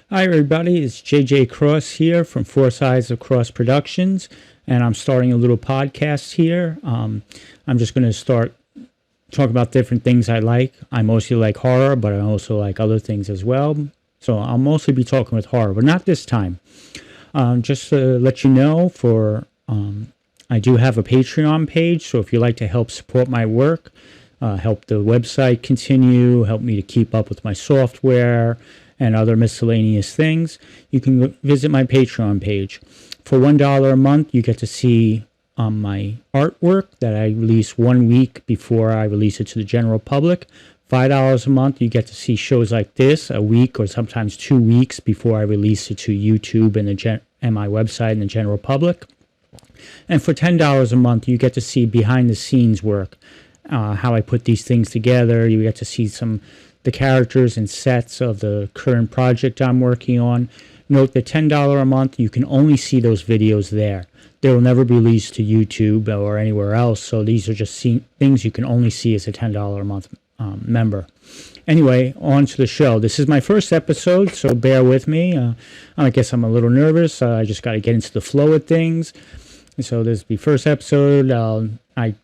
Hi, everybody. It's JJ Cross here from Four Sides of Cross Productions, and I'm starting a little podcast here. I'm just going to start talk about different things I like. I mostly like horror, but I also like other things as well. So I'll mostly be talking with horror, but not this time. Just to let you know, I do have a Patreon page, so if you'd like to help support my work, help the website continue, help me to keep up with my software and other miscellaneous things, you can visit my Patreon page. For $1 a month, you get to see my artwork that I release 1 week before I release it to the general public. $5 a month, you get to see shows like this a week or sometimes 2 weeks before I release it to YouTube and my website and the general public. And for $10 a month, you get to see behind the scenes work, how I put these things together. You get to see the characters and sets of the current project I'm working on. Note that $10 a month, you can only see those videos there. They will never be released to YouTube or anywhere else, so these are just things you can only see as a $10 a month member. Anyway, on to the show. This is my first episode, so bear with me. I guess I'm a little nervous. I just got to get into the flow of things. So this is the first episode. I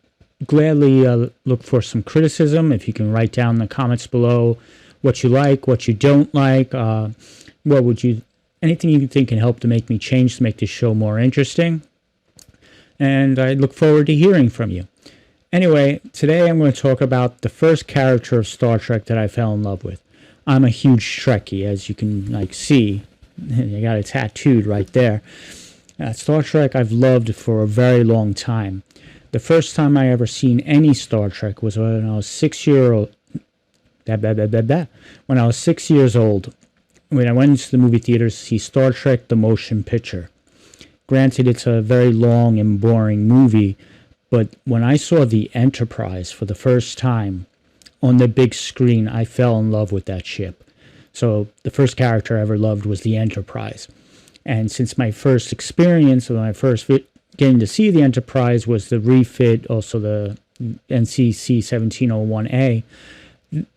gladly look for some criticism. If you can write down in the comments below what you like, what you don't like, anything you think can help to make me change, to make this show more interesting. And I look forward to hearing from you. Anyway, today I'm going to talk about the first character of Star Trek that I fell in love with. I'm a huge Trekkie, as you can see. I got it tattooed right there. Star Trek I've loved for a very long time. The first time I ever seen any Star Trek was when I was 6 years old. When I was 6 years old, when I went into the movie theaters to see Star Trek: The Motion Picture. Granted, it's a very long and boring movie, but when I saw the Enterprise for the first time on the big screen, I fell in love with that ship. So the first character I ever loved was the Enterprise. And since my first experience, when I first getting to see the Enterprise was the refit, also the NCC 1701A,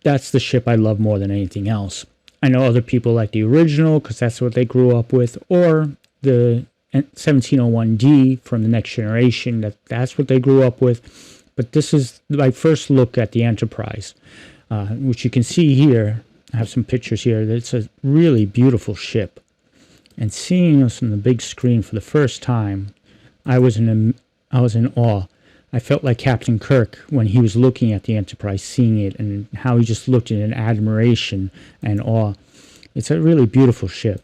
that's the ship I love more than anything else. I know other people like the original because that's what they grew up with, or the 1701D from the Next Generation, that's what they grew up with. But this is my first look at the Enterprise, which you can see here. I have some pictures here. It's a really beautiful ship. And seeing us on the big screen for the first time, I was in awe. I felt like Captain Kirk when he was looking at the Enterprise, seeing it, and how he just looked in admiration and awe. It's a really beautiful ship,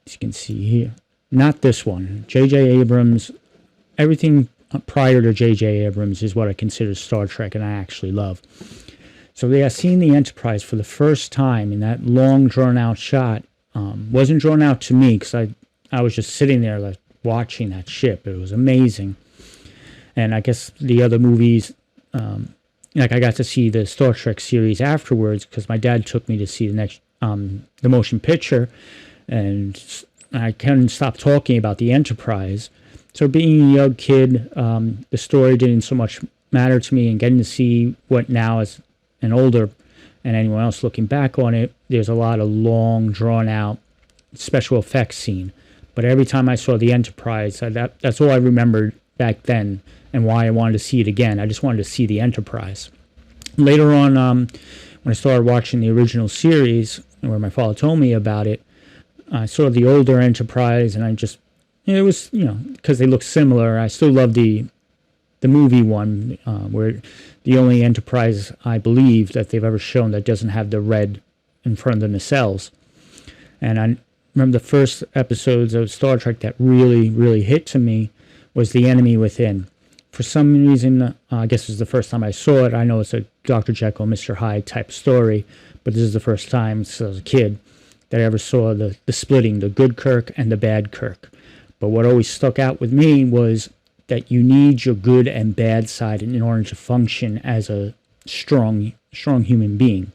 as you can see here. Not this one. J.J. Abrams, everything prior to J.J. Abrams is what I consider Star Trek, and I actually love. So yeah, seeing the Enterprise for the first time in that long, drawn-out shot, wasn't drawn out to me because I was just sitting there like watching that ship. It was amazing. And I guess the other movies, like I got to see the Star Trek series afterwards because my dad took me to see the motion picture, and I couldn't stop talking about the Enterprise. So being a young kid, the story didn't so much matter to me, and getting to see what now as an older and anyone else looking back on it, there's a lot of long, drawn-out special effects scene. But every time I saw the Enterprise, that's all I remembered back then, and why I wanted to see it again. I just wanted to see the Enterprise. Later on, when I started watching the original series, where my father told me about it, I saw the older Enterprise, and it was, because they look similar. I still love the movie one, where the only Enterprise, I believe, that they've ever shown that doesn't have the red in front of the nacelles. And I remember the first episodes of Star Trek that really, really hit to me was The Enemy Within. For some reason, I guess it was the first time I saw it. I know it's a Dr. Jekyll, Mr. Hyde type story, but this is the first time since I was a kid that I ever saw the splitting, the good Kirk and the bad Kirk. But what always stuck out with me was that you need your good and bad side in order to function as a strong human being.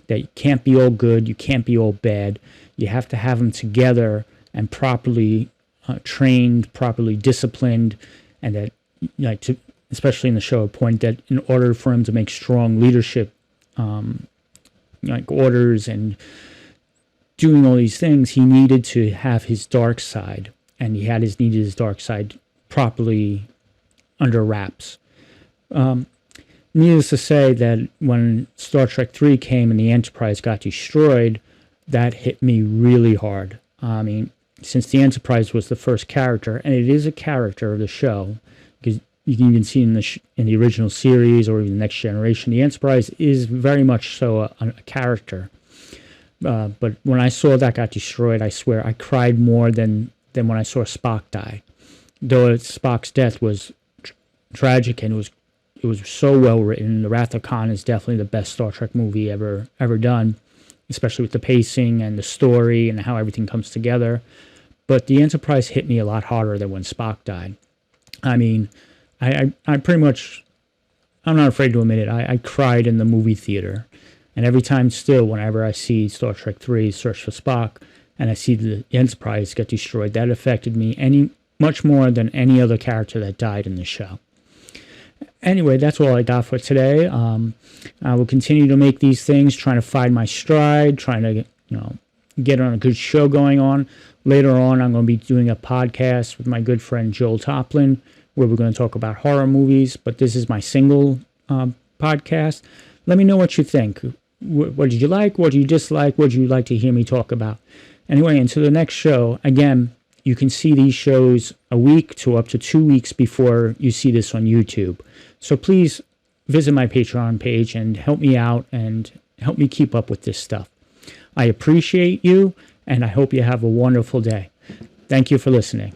That you can't be all good, you can't be all bad. You have to have them together and properly trained, properly disciplined, and that, especially in the show, a point that in order for him to make strong leadership orders and doing all these things, he needed to have his dark side, and he needed his dark side properly under wraps. Needless to say that when Star Trek 3 came and the Enterprise got destroyed, that hit me really hard. I mean, since the Enterprise was the first character, and it is a character of the show, because you can even see in the original series or even the Next Generation, the Enterprise is very much so a character. But when I saw that got destroyed, I swear I cried more than when I saw Spock die. Though Spock's death was tragic and it was so well written. The Wrath of Khan is definitely the best Star Trek movie ever done, especially with the pacing and the story and how everything comes together. But the Enterprise hit me a lot harder than when Spock died. I mean, I pretty much, I'm not afraid to admit it, I cried in the movie theater. And every time still, whenever I see Star Trek 3, Search for Spock, and I see the Enterprise get destroyed, that affected me much more than any other character that died in the show. Anyway, that's all I got for today. I will continue to make these things, trying to find my stride, trying to get on a good show going on. Later on, I'm going to be doing a podcast with my good friend Joel Toplin, where we're going to talk about horror movies. But this is my single podcast. Let me know what you think. What did you like? What did you dislike? What would you like to hear me talk about? Anyway, until the next show, again, you can see these shows a week to up to 2 weeks before you see this on YouTube. So please visit my Patreon page and help me out and help me keep up with this stuff. I appreciate you, and I hope you have a wonderful day. Thank you for listening.